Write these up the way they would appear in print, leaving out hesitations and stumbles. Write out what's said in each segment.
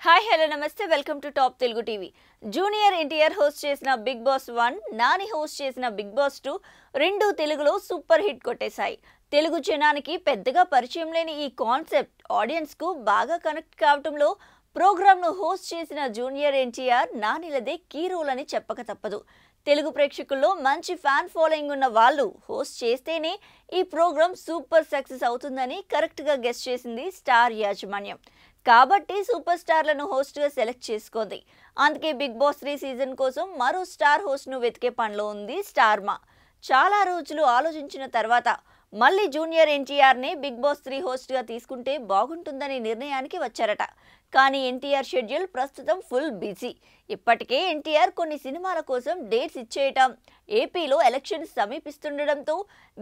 Hi hello నమస్తే welcome to top Telugu TV. Junior NTR host చేసిన big boss 1, Nani host చేసిన big boss 2 రెండు తెలుగులో సూపర్ హిట్ కొట్టేశాయి. తెలుగు జనానికి పెద్దగా పరిచయం లేని ఈ కాన్సెప్ట్ ఆడియన్స్ కు బాగా కనెక్ట్ కావడంలో ప్రోగ్రామ్ ను హోస్ట్ చేసిన జూనియర్ ఎన్టీఆర్ నానిలదే కీ రోల్ అని చెప్పక తప్పదు. తెలుగు ప్రేక్షకుల్లో మంచి ఫ్యాన్ ఫాలోయింగ్ ఉన్న వాళ్ళు హోస్ట్ చేస్తేనే ఈ ప్రోగ్రామ్ సూపర్ సక్సెస్ అవుతుందని కరెక్ట్ గా గెస్ చేసింది స్టార్ యాజమాన్యం. కాబట్టి సూపర్ స్టార్లను హోస్ట్గా సెలెక్ట్ చేసుకుంది. అందుకే బిగ్ బాస్ 3 సీజన్ కోసం మరో స్టార్ హోస్ట్ను వెతికే పనిలో ఉంది స్టార్ మా. చాలా రోజులు ఆలోచించిన తర్వాత మళ్ళీ జూనియర్ ఎన్టీఆర్నే బిగ్ బాస్ 3 హోస్ట్గా తీసుకుంటే బాగుంటుందని నిర్ణయానికి వచ్చారట. కానీ ఎన్టీఆర్ షెడ్యూల్ ప్రస్తుతం ఫుల్ బిజీ. ఇప్పటికే ఎన్టీఆర్ కొన్ని సినిమాల కోసం డేట్స్ ఇచ్చేయటం, ఏపీలో ఎలక్షన్స్ సమీపిస్తుండటంతో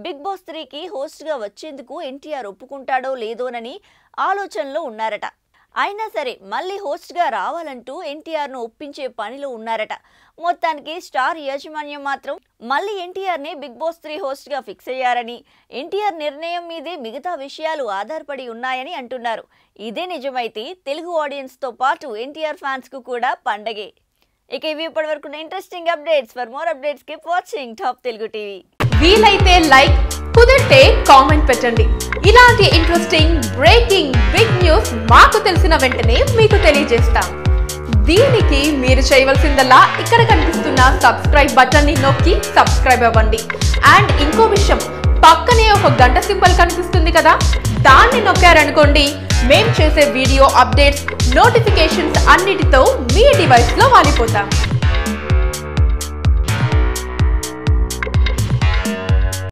బిగ్ బాస్ 3కి హోస్ట్గా వచ్చేందుకు ఎన్టీఆర్ ఒప్పుకుంటాడో లేదోనని ఆలోచనలో ఉన్నారట. అయినా సరే మళ్ళీ హోస్ట్గా రావాలంటూ ఎన్టీఆర్ను ఒప్పించే పనిలో ఉన్నారట. మొత్తానికి స్టార్ యాజమాన్యం మాత్రం మళ్ళీ ఎన్టీఆర్ని బిగ్ బాస్ 3 హోస్ట్గా ఫిక్స్ అయ్యారని, ఎన్టీఆర్ నిర్ణయం మీదే మిగతా విషయాలు ఆధారపడి ఉన్నాయని అంటున్నారు. ఇదే నిజమైతే తెలుగు ఆడియన్స్తో పాటు ఎన్టీఆర్ ఫ్యాన్స్కు కూడా పండగే. ఇక ఇవి ఇప్పటివరకు interesting updates. For more updates keep watching top Telugu TV. వీలైతే లైక్, కుదిరితే కామెంట్ పెట్టండి. ఇలాంటి ఇంట్రెస్టింగ్ బ్రేకింగ్ బిగ్ న్యూస్ మాకు తెలిసిన వెంటనే మీకు తెలియజేస్తాం. దీనికి మీరు చేయవలసిందల్లా ఇక్కడ కనిపిస్తున్న సబ్స్క్రైబ్ బటన్ ని నొక్కి సబ్స్క్రైబ్ అవ్వండి. అండ్ ఇంకో విషయం, పక్కనే ఒక గంట సింబల్ కనిపిస్తుంది కదా, దాన్ని నొక్కారనుకోండి మేం చేసే వీడియో అప్డేట్స్, నోటిఫికేషన్స్ అన్నిటితో మీ డివైస్ లో వాలిపోతాం.